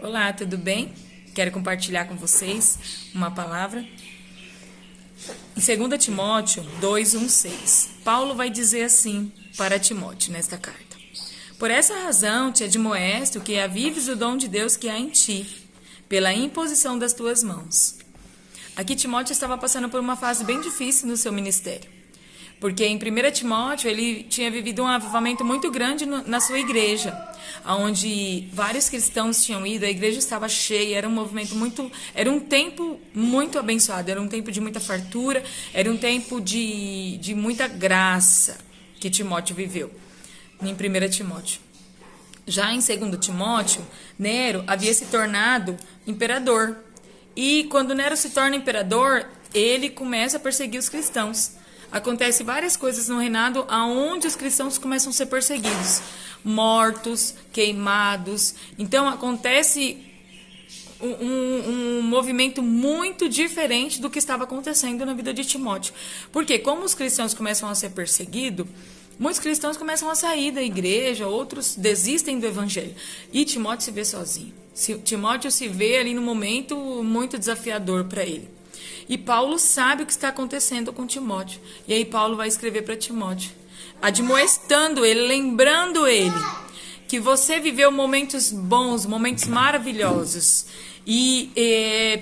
Olá, tudo bem? Quero compartilhar com vocês uma palavra. Em 2 Timóteo 2:1-6, Paulo vai dizer assim para Timóteo nesta carta: Por essa razão te admoesto que avives o dom de Deus que há em ti, pela imposição das tuas mãos. Aqui Timóteo estava passando por uma fase bem difícil no seu ministério. Porque em 1 Timóteo ele tinha vivido um avivamento muito grande na sua igreja, onde vários cristãos tinham ido, a igreja estava cheia, era um tempo muito abençoado, era um tempo de muita fartura, era um tempo de muita graça que Timóteo viveu, em 1 Timóteo. Já em 2 Timóteo, Nero havia se tornado imperador, e quando Nero se torna imperador, ele começa a perseguir os cristãos. Acontece várias coisas no reinado onde os cristãos começam a ser perseguidos, mortos, queimados. Então acontece um movimento muito diferente do que estava acontecendo na vida de Timóteo. Porque como os cristãos começam a ser perseguidos, muitos cristãos começam a sair da igreja, outros desistem do evangelho. E Timóteo se vê sozinho. Timóteo se vê ali num momento muito desafiador para ele. E Paulo sabe o que está acontecendo com Timóteo. E aí Paulo vai escrever para Timóteo, admoestando ele, lembrando ele que você viveu momentos bons, momentos maravilhosos. E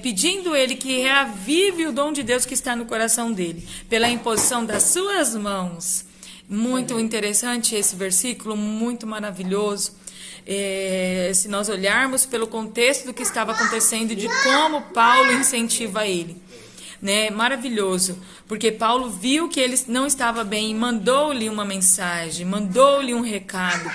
pedindo ele que reavive o dom de Deus que está no coração dele, pela imposição das suas mãos. Muito interessante esse versículo, muito maravilhoso. Se nós olharmos pelo contexto do que estava acontecendo e de como Paulo incentiva ele, né? Maravilhoso, porque Paulo viu que ele não estava bem e mandou-lhe uma mensagem, mandou-lhe um recado.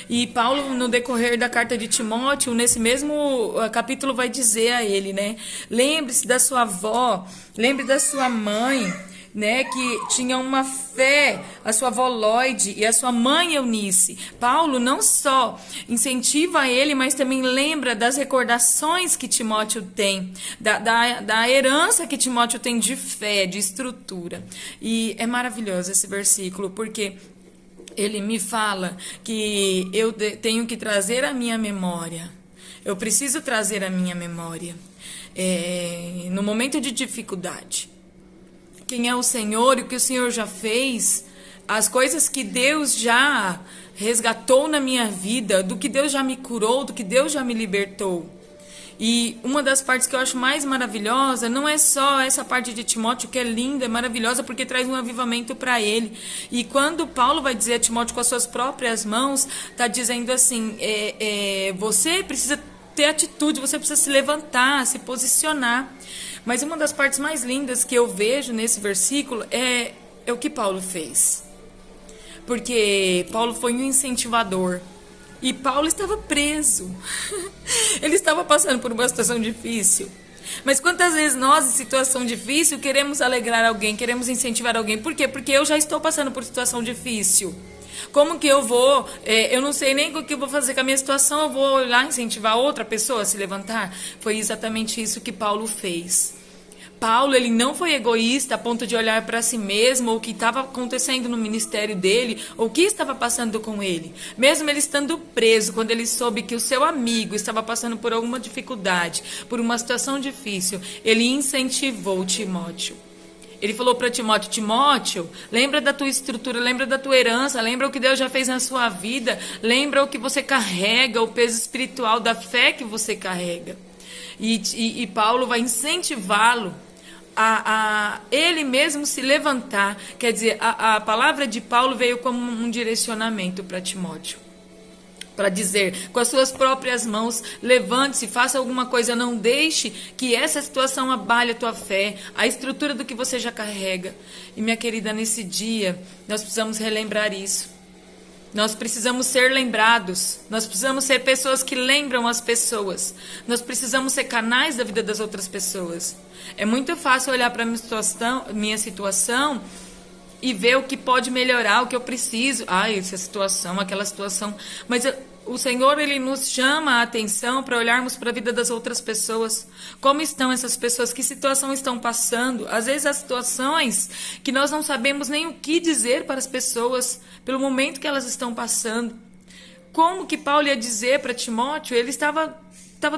E Paulo, no decorrer da carta de Timóteo, nesse mesmo capítulo, vai dizer a ele, né? Lembre-se da sua avó, lembre da sua mãe, né, que tinha uma fé, a sua avó Lloyd e a sua mãe Eunice. Paulo não só incentiva ele, mas também lembra das recordações que Timóteo tem, da herança que Timóteo tem de fé, de estrutura. E é maravilhoso esse versículo, porque ele me fala que eu tenho que trazer a minha memória. Eu preciso trazer a minha memória no momento de dificuldade. Quem é o Senhor e o que o Senhor já fez, as coisas que Deus já resgatou na minha vida, do que Deus já me curou, do que Deus já me libertou. E uma das partes que eu acho mais maravilhosa não é só essa parte de Timóteo, que é linda, é maravilhosa, porque traz um avivamento para ele. E quando Paulo vai dizer a Timóteo com as suas próprias mãos, está dizendo assim, você precisa ter atitude, você precisa se levantar, se posicionar. Mas uma das partes mais lindas que eu vejo nesse versículo é o que Paulo fez. Porque Paulo foi um incentivador. E Paulo estava preso. Ele estava passando por uma situação difícil. Mas quantas vezes nós, em situação difícil, queremos alegrar alguém, queremos incentivar alguém? Por quê? Porque eu já estou passando por situação difícil. Como que eu vou, eu não sei nem o que eu vou fazer com a minha situação, eu vou lá incentivar outra pessoa a se levantar? Foi exatamente isso que Paulo fez. Paulo, ele não foi egoísta a ponto de olhar para si mesmo, ou o que estava acontecendo no ministério dele, ou o que estava passando com ele. Mesmo ele estando preso, quando ele soube que o seu amigo estava passando por alguma dificuldade, por uma situação difícil, ele incentivou Timóteo. Ele falou para Timóteo, Timóteo, lembra da tua estrutura, lembra da tua herança, lembra o que Deus já fez na sua vida, lembra o que você carrega, o peso espiritual da fé que você carrega. E Paulo vai incentivá-lo a ele mesmo se levantar. Quer dizer, a palavra de Paulo veio como um direcionamento para Timóteo. Para dizer, com as suas próprias mãos, levante-se, faça alguma coisa, não deixe que essa situação abale a tua fé, a estrutura do que você já carrega. E minha querida, nesse dia, nós precisamos relembrar isso. Nós precisamos ser lembrados, nós precisamos ser pessoas que lembram as pessoas, nós precisamos ser canais da vida das outras pessoas. É muito fácil olhar para a minha situação e ver o que pode melhorar, o que eu preciso. Essa situação, aquela situação. Mas o Senhor, ele nos chama a atenção para olharmos para a vida das outras pessoas. Como estão essas pessoas? Que situação estão passando? Às vezes as situações que nós não sabemos nem o que dizer para as pessoas, pelo momento que elas estão passando. como que Paulo ia dizer para Timóteo? Ele estava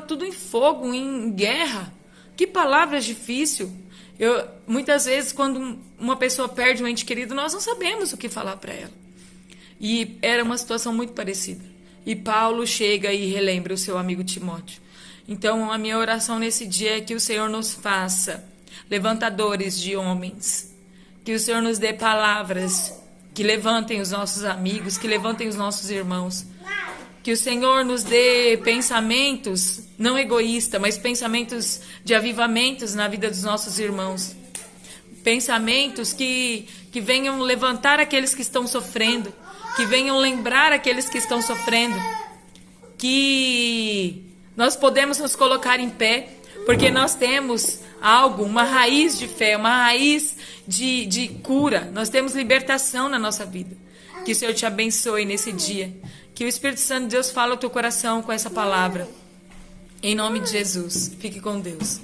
tudo em fogo, em guerra. Que palavras difíceis. Muitas vezes, quando uma pessoa perde um ente querido, nós não sabemos o que falar para ela. E era uma situação muito parecida. E Paulo chega e relembra o seu amigo Timóteo. Então, a minha oração nesse dia é que o Senhor nos faça levantadores de homens. Que o Senhor nos dê palavras que levantem os nossos amigos, que levantem os nossos irmãos. Que o Senhor nos dê pensamentos, não egoístas, mas pensamentos de avivamentos na vida dos nossos irmãos. Pensamentos que venham levantar aqueles que estão sofrendo, que venham lembrar aqueles que estão sofrendo, que nós podemos nos colocar em pé, porque nós temos algo, uma raiz de fé, uma raiz de cura. Nós temos libertação na nossa vida. Que o Senhor te abençoe nesse dia. Que o Espírito Santo de Deus fale ao teu coração com essa palavra. Em nome de Jesus. Fique com Deus.